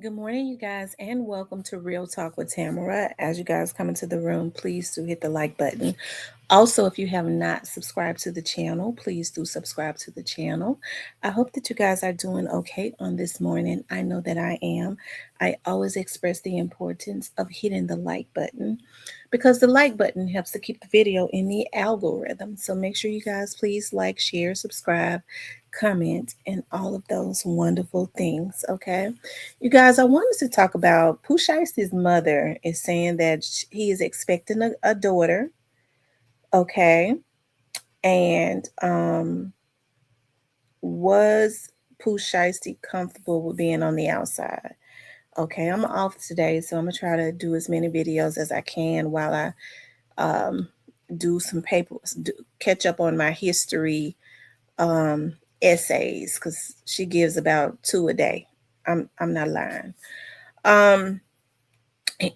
Good morning, you guys, and welcome to Real Talk with Tamara. As you guys come into the room, please do hit the like button. Also, if you have not subscribed to the channel, please do subscribe to the channel. I hope that you guys are doing okay on this morning. I know that I am. I always express the importance of hitting the like button because the like button helps to keep the video in the algorithm. So make sure you guys please like, share, subscribe, comment, and all of those wonderful things. Okay. You guys, I wanted to talk about Pooh Shiesty's mother is saying that he is expecting a daughter. Okay. And was Pooh Shiesty comfortable with being on the outside? Okay, I'm off today, so I'm gonna try to do as many videos as I can while I um, do some papers, catch up on my history um, essays, because she gives about two a day. I'm not lying. Um,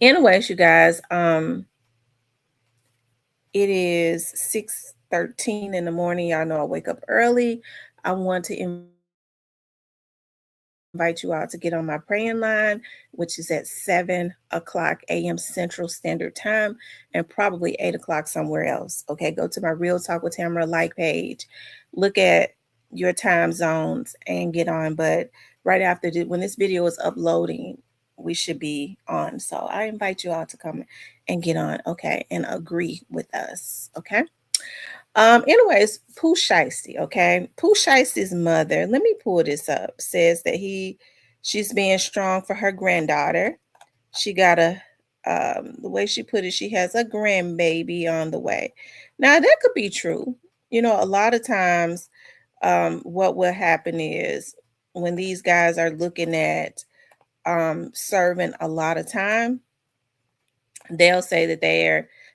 Anyways, you guys, it is 6:13 in the morning. Y'all know I wake up early. I want to invite you all to get on my praying line, which is at 7 o'clock a.m. Central Standard Time and probably 8 o'clock somewhere else. Okay, go to my Real Talk with Tamara like page, look at your time zones and get on. But right after when this video is uploading, we should be on. So I invite you all to come and get on, okay, and agree with us, okay? Anyways, Pooh Shiesty, okay? Pooh Shiesty's mother, let me pull this up, says that she's being strong for her granddaughter. She got the way she put it, she has a grandbaby on the way. Now that could be true. You know, a lot of times, what will happen is when these guys are looking at serving a lot of time, they'll say that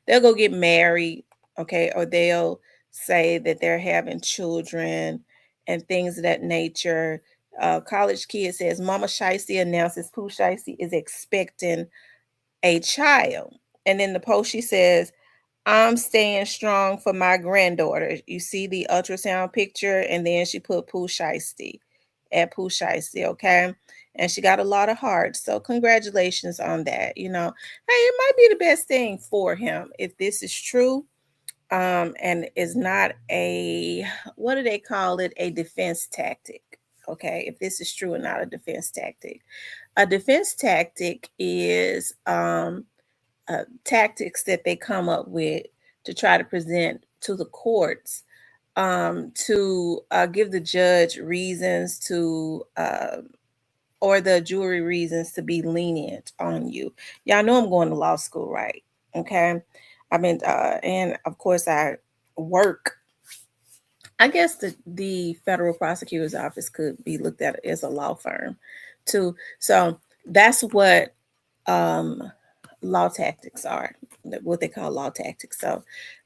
they'll go get married, okay, or they'll say that they're having children and things of that nature. College kid says Mama Shiesty announces Pooh Shiesty is expecting a child. And in the post she says, I'm staying strong for my granddaughter. You see the ultrasound picture, and then she put Pooh Shiesty at Pooh Shiesty, okay? And she got a lot of hearts. So congratulations on that. You know, hey, it might be the best thing for him if this is true. And is not a, what do they call it? A defense tactic. Okay, if this is true and not a defense tactic. A defense tactic is tactics that they come up with to try to present to the courts, to give the judge reasons to, or the jury reasons to be lenient on you. Y'all know I'm going to law school, right? Okay. I mean, and of course, I work. I guess the federal prosecutor's office could be looked at as a law firm too. So that's what um, law tactics are, what they call law tactics. So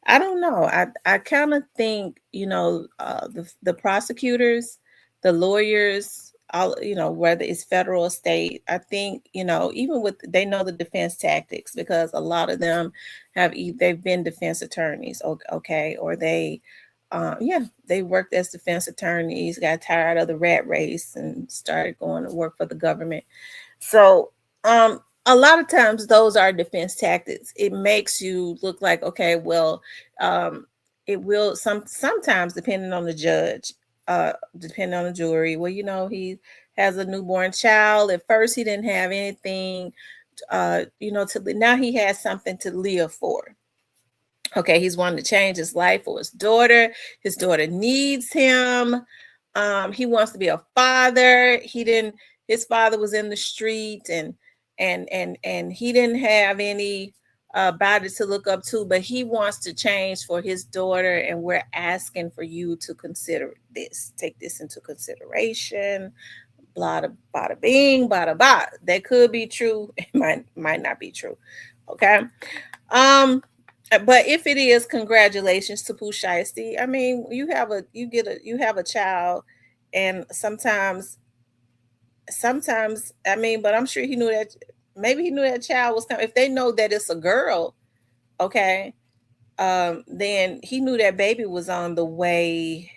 I don't know. I kind of think, the prosecutors, the lawyers, all, whether it's federal or state, I think, even with, they know the defense tactics because a lot of them they've been defense attorneys, okay, or yeah, they worked as defense attorneys, got tired of the rat race and started going to work for the government. So, a lot of times those are defense tactics. It makes you look like, okay, well, um, it will sometimes depending on the judge, depending on the jury. Well, he has a newborn child. At first, he didn't have anything, now he has something to live for. Okay, he's wanting to change his life for his daughter. His daughter needs him. He wants to be a father. His father was in the street, and he didn't have any body to look up to, but he wants to change for his daughter, and we're asking for you to consider this. Take this into consideration. Blah, bada bing, bada ba. That could be true. It might not be true. Okay. Um, but if it is, congratulations to Pooh Shiesty. I mean, you have a child, and sometimes, I mean, but I'm sure he knew that, maybe he knew that child was coming. If they know that it's a girl, okay, then he knew that baby was on the way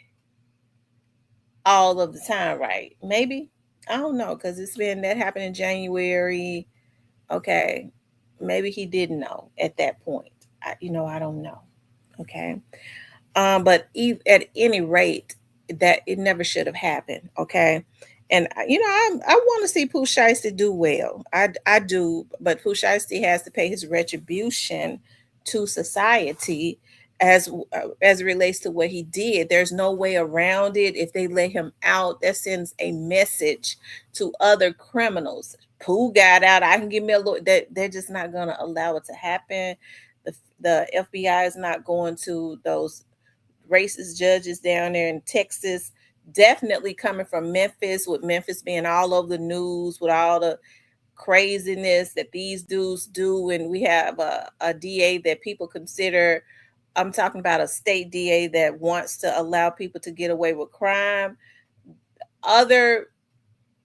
all of the time, right? Maybe. I don't know, because it's been that happened in January. Okay, maybe he didn't know at that point. I don't know. Okay, but at any rate, that it never should have happened. Okay, and I want to see Pooh Shiesty do well. I do, but Pooh Shiesty has to pay his retribution to society as it relates to what he did. There's no way around it. If they let him out, that sends a message to other criminals. Pooh got out. I can give me a little. That they're just not gonna allow it to happen. The FBI is not going to those racist judges down there in Texas. Definitely coming from Memphis, with Memphis being all over the news with all the craziness that these dudes do. And we have a DA that people consider, I'm talking about a state DA that wants to allow people to get away with crime. Other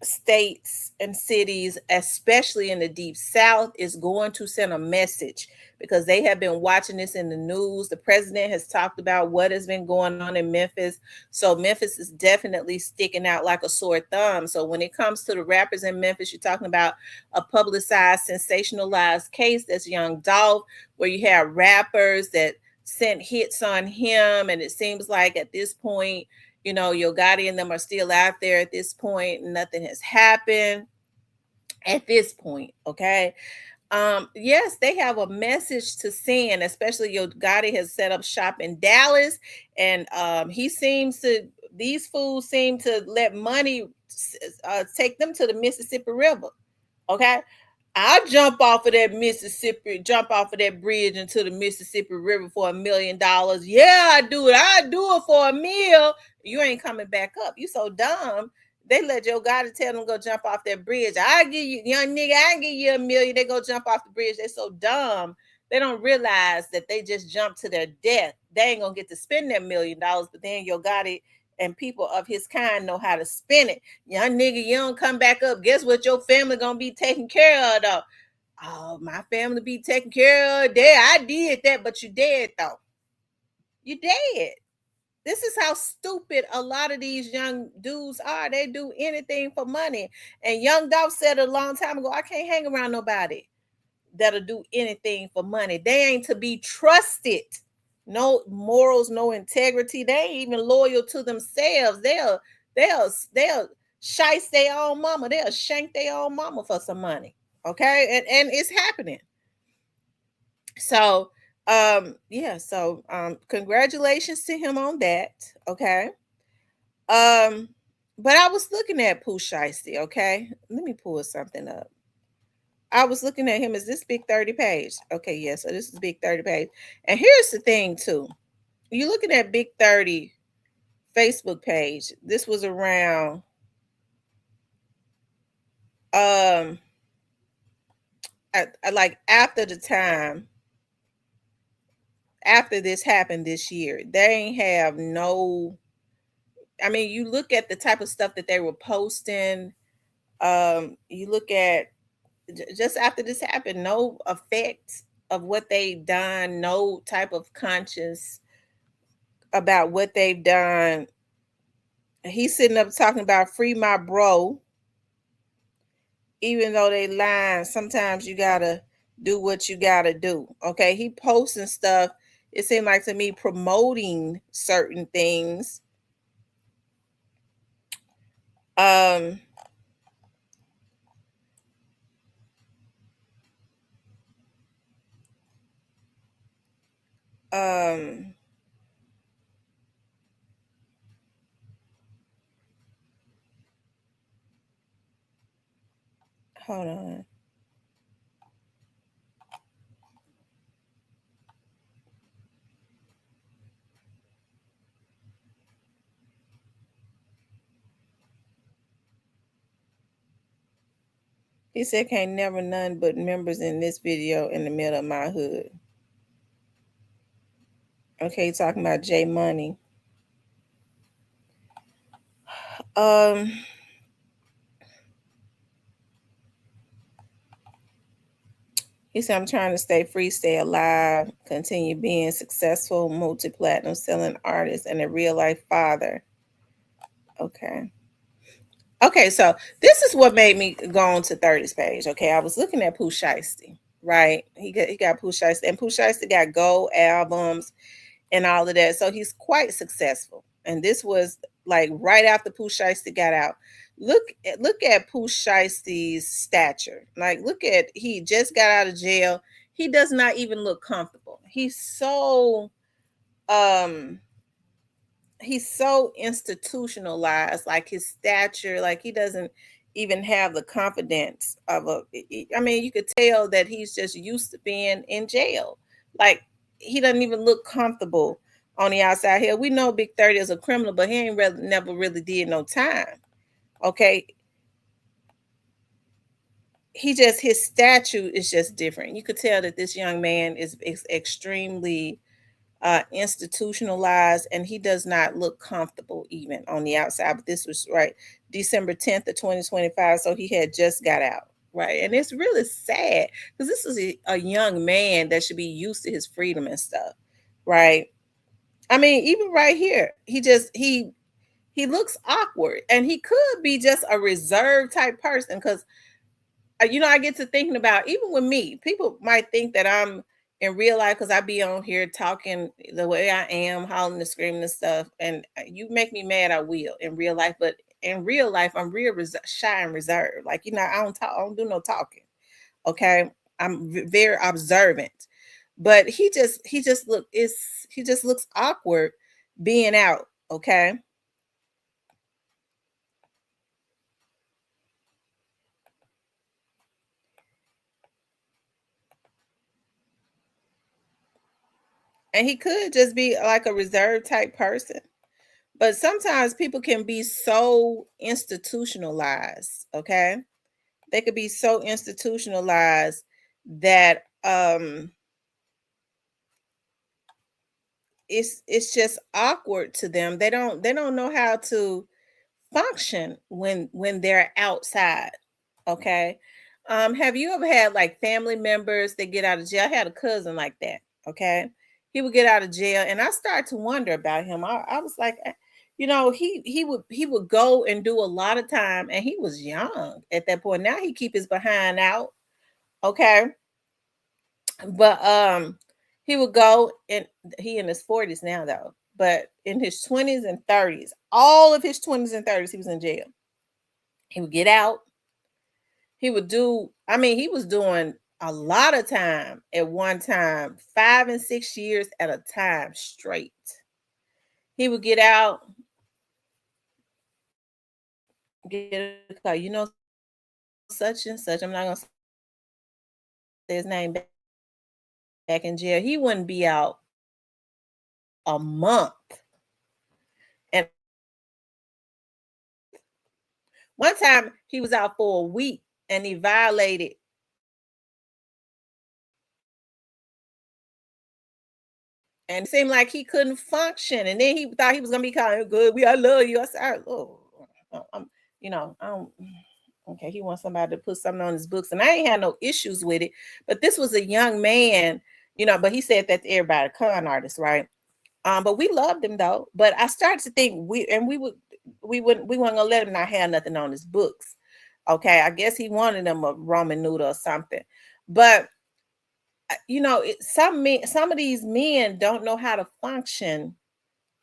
states and cities, especially in the deep south, is going to send a message because they have been watching this in the news. The president has talked about what has been going on in Memphis. So Memphis is definitely sticking out like a sore thumb. So when it comes to the rappers in Memphis, you're talking about a publicized, sensationalized case that's Young Dolph, where you have rappers that sent hits on him. And it seems like at this point, Yo Gotti and them are still out there at this point. Nothing has happened at this point. Okay. Yes, they have a message to send, especially Yo Gotti has set up shop in Dallas, and these fools seem to let money take them to the Mississippi River. Okay. I jump off of that bridge into the Mississippi River for $1 million. Yeah, I do it. I do it for a meal. You ain't coming back up. You so dumb. They let Joe Gotti tell them go jump off that bridge. I give you, young nigga, I give you $1 million. They go jump off the bridge. They're so dumb. They don't realize that they just jumped to their death. They ain't gonna get to spend that $1 million, but then Yo Gotti and people of his kind know how to spin it. Young nigga, you don't come back up. Guess what? Your family gonna be taken care of though. Oh, my family be taken care of. There, I did that, but you dead though. You dead. This is how stupid a lot of these young dudes are. They do anything for money. And Young Dolph said a long time ago, I can't hang around nobody that'll do anything for money. They ain't to be trusted. No morals, no integrity. They ain't even loyal to themselves. They'll shice their own mama. They'll shank their own mama for some money. Okay. And it's happening. So congratulations to him on that. Okay. Um, but I was looking at Pooh Shiesty, okay? Let me pull something up. I was looking at him. Is this Big 30 page? Okay, yeah, so this is Big 30 page. And here's the thing, too. You're looking at Big 30 Facebook page. This was around like after the time after this happened this year. They ain't have no, I mean, you look at the type of stuff that they were posting. You look at just after this happened, no effect of what they've done, no type of conscience about what they've done. He's sitting up talking about free my bro, even though they lying. Sometimes you gotta do what you gotta do. Okay, he posting stuff. It seemed like to me promoting certain things. Um, um, hold on. He said can't never none but members in this video in the middle of my hood. Okay, talking about J Money. Um, he said I'm trying to stay free, stay alive, continue being successful, multi-platinum selling artist, and a real life father. Okay. Okay, so this is what made me go on to 30's page. Okay, I was looking at Pooh Shiesty, right? He got Pooh Shiesty, and Pooh Shiesty got gold albums and all of that. So he's quite successful. And this was like right after Pooh Shiesty got out. Look at Pooh Shiesty's stature. Like look at he just got out of jail. He does not even look comfortable. Um he's so institutionalized, like his stature, like he doesn't even have the confidence of I mean, you could tell that he's just used to being in jail. Like he doesn't even look comfortable on the outside here. We know Big 30 is a criminal, but he ain't really never really did no time. Okay. His statue is just different. You could tell that this young man is extremely institutionalized, and he does not look comfortable even on the outside. But this was right December 10th of 2025, so he had just got out, right? And it's really sad because this is a young man that should be used to his freedom and stuff, right? I mean, even right here, he looks awkward, and he could be just a reserved type person because I get to thinking about even with me, people might think that I'm in real life because I be on here talking the way I am, hollering and screaming and stuff. And you make me mad, I will in real life. But in real life, I'm real shy and reserved. Like I don't talk, I don't do no talking. Okay, I'm very observant. But he just looks awkward being out. Okay, and he could just be like a reserved type person. But sometimes people can be so institutionalized, okay? They could be so institutionalized that it's just awkward to them. They don't know how to function when they're outside. Okay. Have you ever had like family members that get out of jail? I had a cousin like that. Okay. He would get out of jail, and I started to wonder about him. I was like, he would go and do a lot of time, and he was young at that point. Now he keep his behind out. Okay. But he would go, and he in his 40s now though. But in his 20s and 30s, all of his 20s and 30s, he was in jail. He would get out. He would do, I mean, he was doing a lot of time at one time, 5 and 6 years at a time straight. He would get out, get a car, such and such. I'm not gonna say his name back in jail. He wouldn't be out a month. And one time he was out for a week and he violated, and it seemed like he couldn't function. And then he thought he was gonna be kind of good. I love you. I said, oh, I'm, I don't. Okay, he wants somebody to put something on his books, and I ain't had no issues with it. But this was a young man, But he said that to everybody, con artist, right? But we loved him though. But I started to think we weren't gonna let him not have nothing on his books. Okay, I guess he wanted them a Roman noodle or something. But some of these men don't know how to function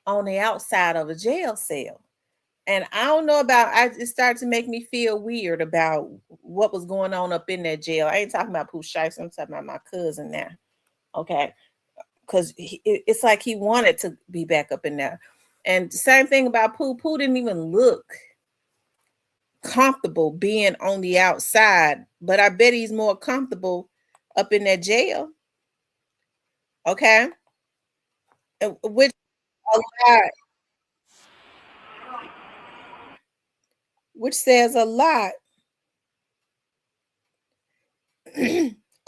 on the outside of a jail cell. And I don't know about it started to make me feel weird about what was going on up in that jail. I ain't talking about Pooh Shiesty, I'm talking about my cousin now. Okay. Because it's like he wanted to be back up in there. And same thing about Pooh. Pooh didn't even look comfortable being on the outside, but I bet he's more comfortable up in that jail. Okay. Which a lot, which says a lot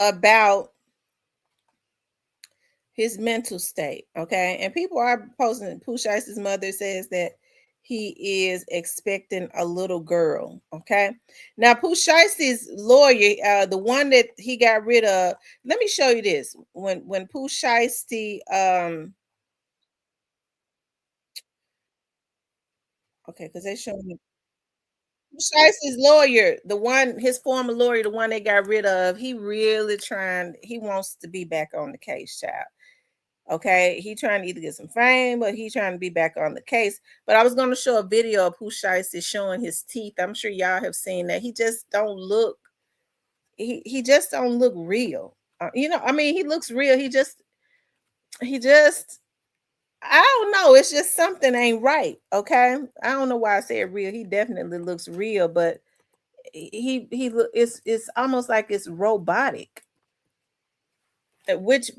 about his mental state. Okay. And people are posting, Pooh Shiesty's mother says that he is expecting a little girl. Okay. Now, Pooh Shiesty's lawyer, the one that he got rid of, let me show you this. When Pooh Shiesty, okay, because they showing me. Shiesty's lawyer, his former lawyer, the one they got rid of, he wants to be back on the case, child. Okay, he trying to either get some fame or he trying to be back on the case. But I was going to show a video of Pooh Shiesty showing his teeth. I'm sure y'all have seen that. He just don't look. He just don't look real. I mean, he looks real. He just. I don't know. It's just something ain't right. Okay, I don't know why I said real. He definitely looks real, but it's almost like it's robotic, which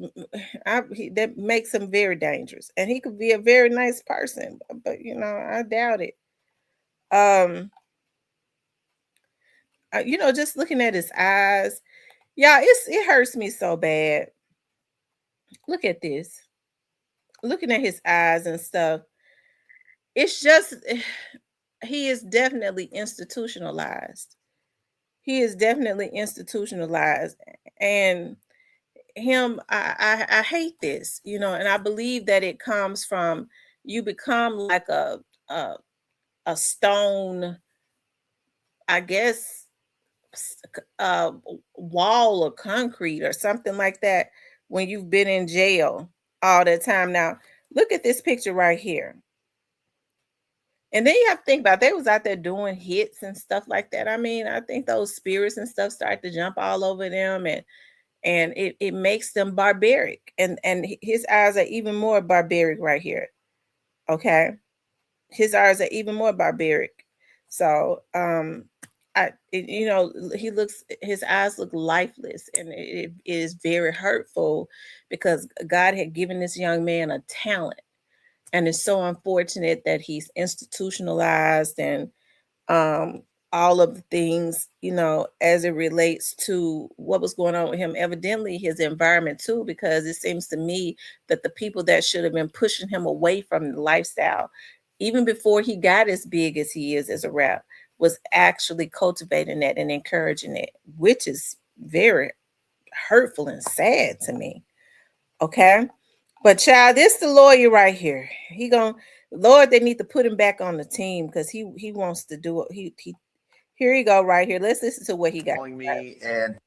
that makes him very dangerous. And he could be a very nice person, but I doubt it. Just looking at his eyes, yeah, it hurts me so bad. Look at this. Looking at his eyes and stuff, it's just he is definitely institutionalized. He is definitely institutionalized, and I hate this, and I believe that it comes from you become like a, a stone, I guess, wall or concrete or something like that when you've been in jail all the time. Now, look at this picture right here. And then you have to think about they was out there doing hits and stuff like that. I mean, I think those spirits and stuff start to jump all over them, and it makes them barbaric. And his eyes are even more barbaric right here. Okay. His eyes are even more barbaric. So his eyes look lifeless, and it is very hurtful because God had given this young man a talent, and it's so unfortunate that he's institutionalized and um all of the things, as it relates to what was going on with him, evidently his environment too, because it seems to me that the people that should have been pushing him away from the lifestyle, even before he got as big as he is as a rap, was actually cultivating that and encouraging it, which is very hurtful and sad to me. Okay. But child, this the lawyer right here. He gonna Lord, they need to put him back on the team because he wants to do it. He Here you go right here. Let's listen to what he got. Calling me and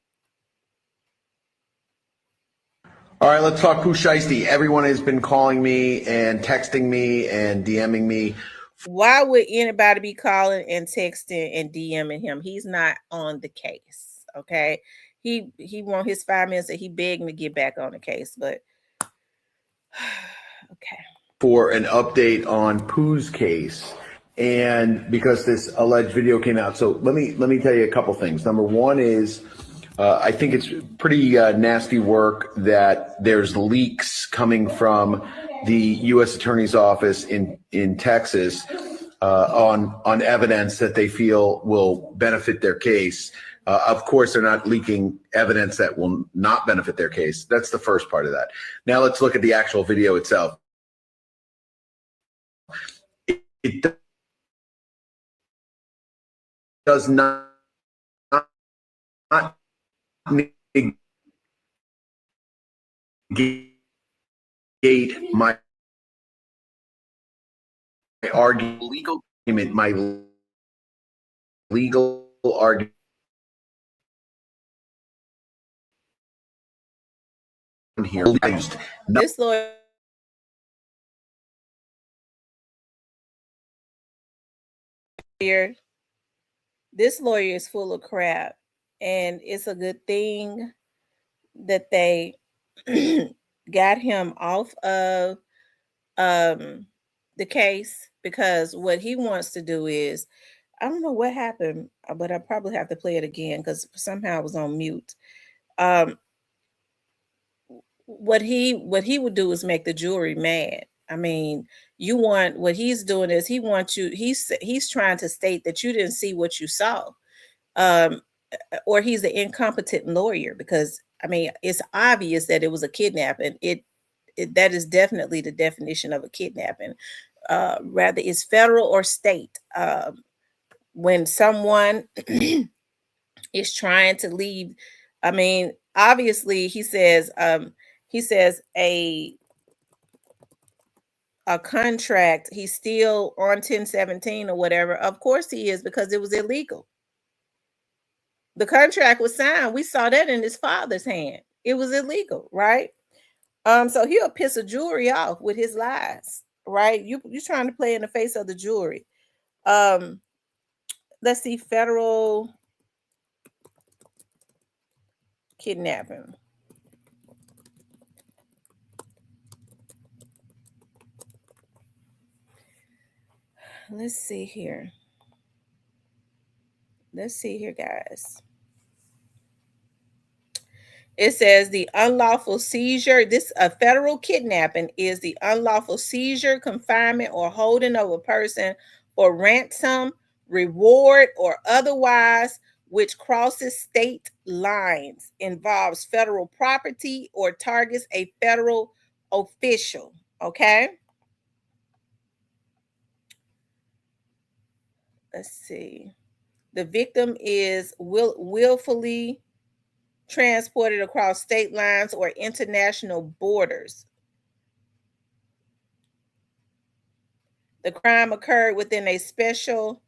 all right, let's talk Pooh Shiesty. Everyone has been calling me and texting me and DMing me. Why would anybody be calling and texting and DMing him? He's not on the case. Okay. He want his 5 minutes that he begging to get back on the case, but okay. For an update on Pooh's case, and because this alleged video came out. So let me tell you a couple things. Number one is I think it's pretty nasty work that there's leaks coming from the U.S. Attorney's Office in Texas on evidence that they feel will benefit their case. Of course, they're not leaking evidence that will not benefit their case. That's the first part of that. Now let's look at the actual video itself. It does not negate my argument, my legal argument here. This lawyer is full of crap, and it's a good thing that they got him off of the case, because what he wants to do is, I don't know what happened, but I probably have to play it again because somehow I was on mute. Um, what he would do is make the jury mad. I mean, what he's doing is he wants you. He's trying to state that you didn't see what you saw, um, or he's an incompetent lawyer, because I mean it's obvious that it was a kidnapping. That is definitely the definition of a kidnapping. Rather it's federal or state. When someone is trying to leave, I mean, obviously he says a contract, he's still on 1017 or whatever. Of course he is, because it was illegal. The contract was signed. We saw that in his father's hand. It was illegal, right? So he'll piss a jury off with his lies, right? You trying to play in the face of the jury. Um, let's see, federal kidnapping. Let's see here. Let's see here, guys. It says the unlawful seizure. This a federal kidnapping is the unlawful seizure, confinement, or holding of a person for ransom, reward, or otherwise which crosses state lines, involves federal property, or targets a federal official. Okay. Let's see. The victim is willfully transported across state lines or international borders. The crime occurred within a special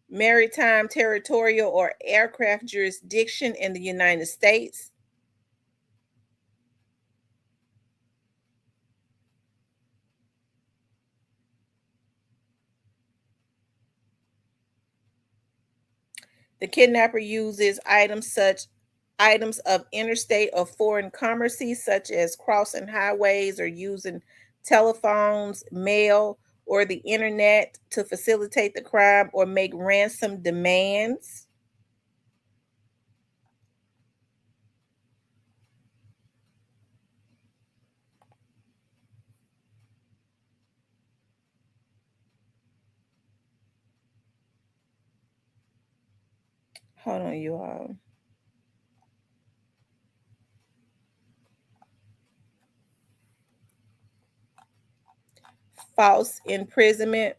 maritime, territorial, or aircraft jurisdiction in the United States. The kidnapper uses items of interstate or foreign commerce, such as crossing highways or using telephones, mail, or the internet to facilitate the crime or make ransom demands. Hold on, you all. False imprisonment.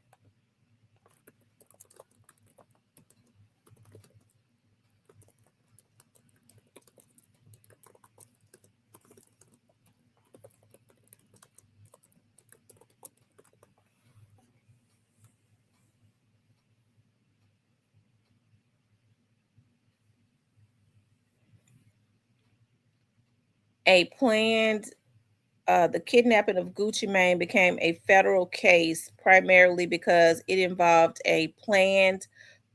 A planned The kidnapping of Gucci Mane became a federal case primarily because it involved a planned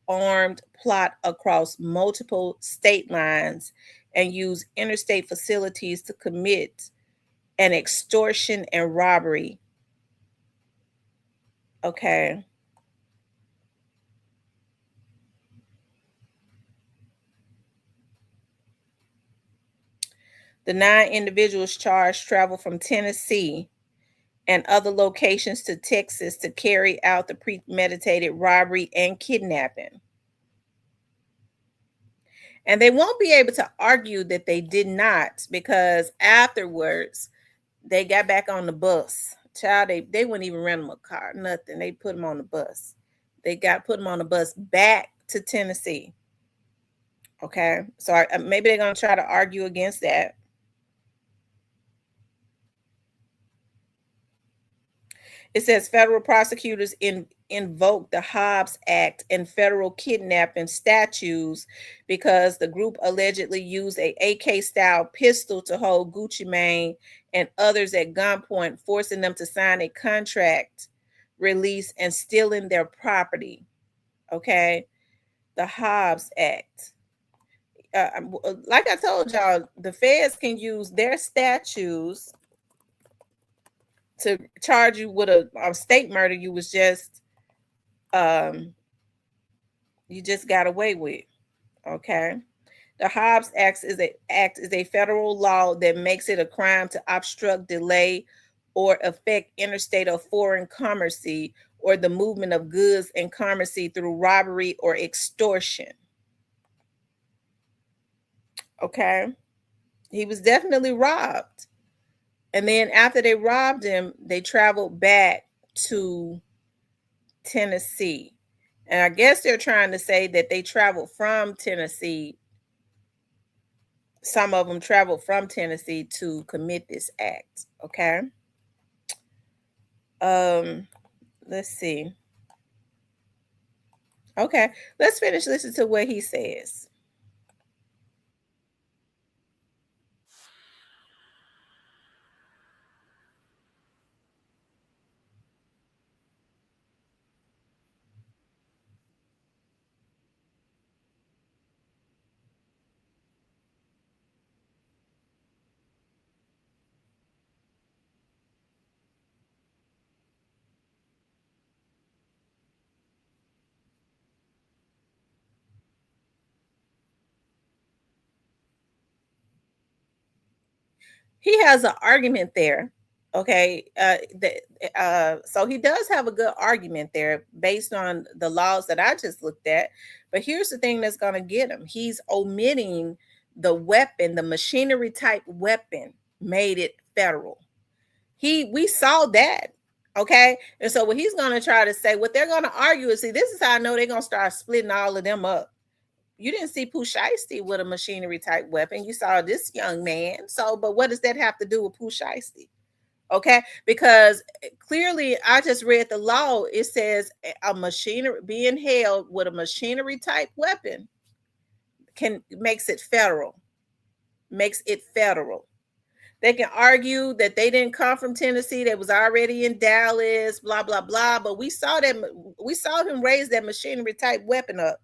armed plot across multiple state lines and used interstate facilities to commit an extortion and robbery. Okay. The 9 individuals charged traveled from Tennessee and other locations to Texas to carry out the premeditated robbery and kidnapping. And they won't be able to argue that they did not, because afterwards they got back on the bus. Child, they wouldn't even rent them a car, nothing. They put them on the bus. They got put them on the bus back to Tennessee. Okay, so maybe they're gonna try to argue against that. It says federal prosecutors invoked the Hobbs Act and federal kidnapping statutes because the group allegedly used a AK style pistol to hold Gucci Mane and others at gunpoint, forcing them to sign a contract release and stealing their property. Okay, the Hobbs Act. Like I told y'all, the feds can use their statutes to charge you with a state murder um you just got away with. Okay. The Hobbs Act is a federal law that makes it a crime to obstruct, delay, or affect interstate or foreign commerce or the movement of goods and commerce through robbery or extortion. Okay. He was definitely robbed. And then after they robbed him, they traveled back to Tennessee. And I guess they're trying to say that they traveled from Tennessee. Some of them traveled from Tennessee to commit this act. Okay. Let's see. Okay, let's finish listening to what he says. He has an argument there. Okay, so he does have a good argument there based on the laws that I just looked at. But here's the thing that's going to get him: he's omitting the weapon, the machinery type weapon, made it federal. We saw that. Okay, and so what he's going to try to say, what they're going to argue is, see, this is how I know they're going to start splitting all of them up. You didn't see Pooh Shiesty with a machinery type weapon. You saw this young man. So, but what does that have to do with Pooh Shiesty? Okay, because clearly I just read the law. It says a machinery being held with a machinery type weapon makes it federal. Makes it federal. They can argue that they didn't come from Tennessee; they was already in Dallas, blah blah blah. But we saw them. We saw him raise that machinery type weapon up.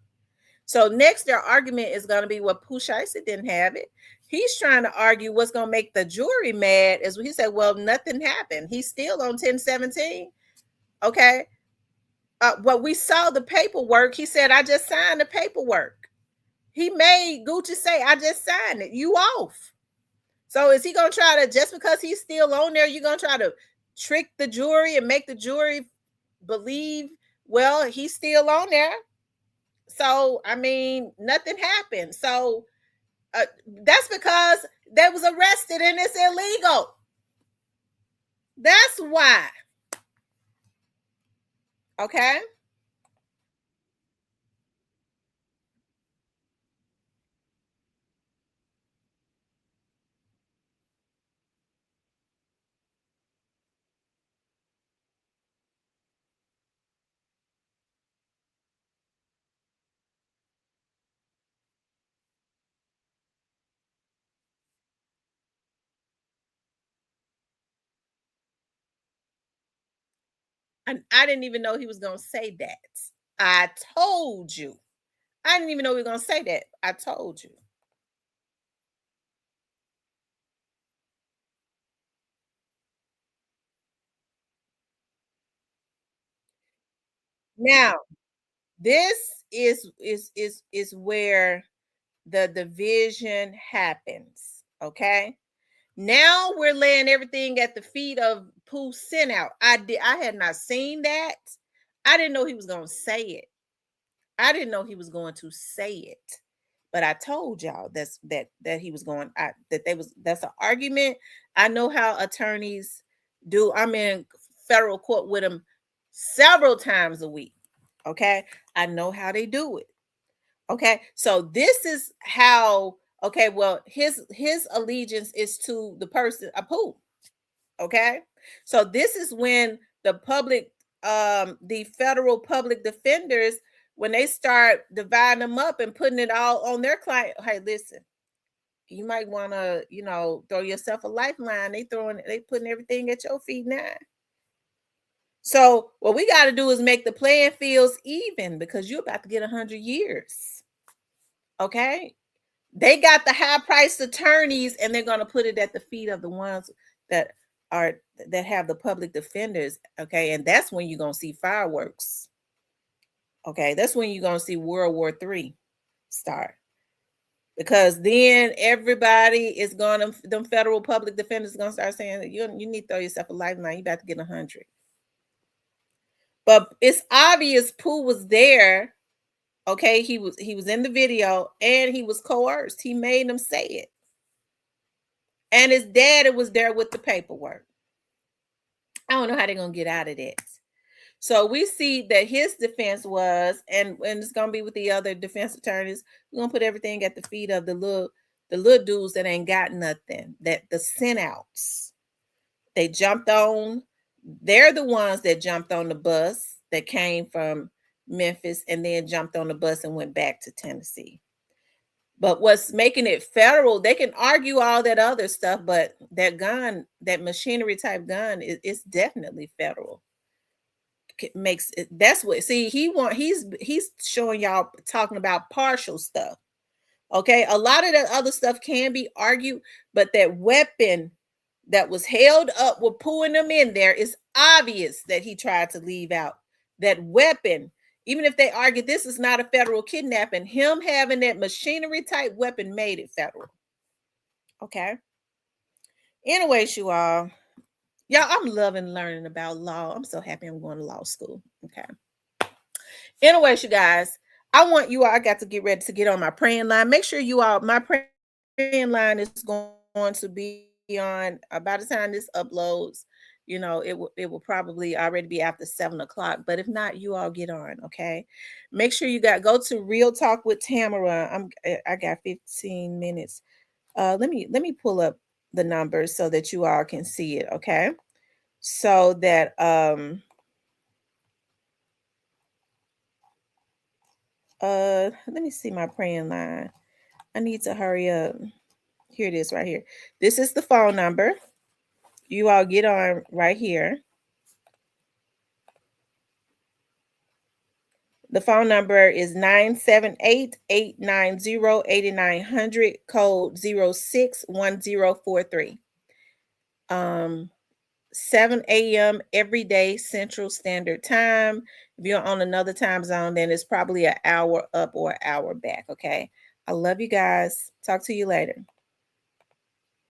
So next, their argument is going to be, well, Pooh Shiesty didn't have it. He's trying to argue what's going to make the jury mad. As he said, well, nothing happened. He's still on 1017. Okay. But we saw the paperwork. He said, I just signed the paperwork. He made Gucci say, I just signed it. You off. So is he going to try to, just because he's still on there, you're going to try to trick the jury and make the jury believe, well, he's still on there? So, I mean, nothing happened. So that's because they was arrested and it's illegal. That's why. Okay. And I didn't even know he was going to say that. I told you. I didn't even know he was going to say that. I told you. Now, this is where the division happens. Okay. Now we're laying everything at the feet of Pooh sent out. I had not seen that. I didn't know he was going to say it. I didn't know he was going to say it. But I told y'all that he was going that's an argument. I know how attorneys do. I'm in federal court with them several times a week. Okay? I know how they do it. Okay? So this is how, okay, well, his allegiance is to the person, a Pooh. Okay? So this is when the federal public defenders, when they start dividing them up and putting it all on their client. Hey, listen, you might want to, throw yourself a lifeline. They putting everything at your feet now. So what we got to do is make the playing fields even, because you're about to get 100 years. Okay? They got the high priced attorneys, and they're going to put it at the feet of the ones that are that have the public defenders. Okay, and that's when you're going to see fireworks. Okay, that's when you're going to see World War III start, because then everybody is going to, them federal public defenders are going to start saying that you need to throw yourself a lifeline. You about to get 100. But it's obvious Pooh was there. Okay, he was in the video, and he was coerced. He made them say it. And his daddy was there with the paperwork. I don't know how they're gonna get out of that. So we see that his defense was, and it's gonna be with the other defense attorneys. We're gonna put everything at the feet of the little dudes that ain't got nothing. That the sent outs. They jumped on They're the ones that jumped on the bus that came from Memphis and then jumped on the bus and went back to Tennessee. But what's making it federal, they can argue all that other stuff, but that gun, that machinery type gun, is definitely federal. Makes it, that's what, see, he's showing y'all, talking about partial stuff. Okay, a lot of that other stuff can be argued, but that weapon that was held up with pulling them in there, is obvious that he tried to leave out that weapon. Even if they argue this is not a federal kidnapping, him having that machinery type weapon made it federal. Okay. Anyways, y'all, I'm loving learning about law. I'm so happy I'm going to law school. Okay. Anyways, you guys, I want you all, I got to get ready to get on my praying line. Make sure you all, my praying line is going to be on by the time this uploads. You know, it will probably already be after 7 o'clock. But if not, you all get on, okay? Make sure you go to Real Talk with Tamara. I got 15 minutes. Let me pull up the numbers so that you all can see it, okay? So that let me see my praying line. I need to hurry up. Here it is right here. This is the phone number. You all get on right here. The phone number is 978-890-8900, code 061043. 7 a.m. every day, Central Standard Time. If you're on another time zone, then it's probably an hour up or an hour back, okay? I love you guys. Talk to you later.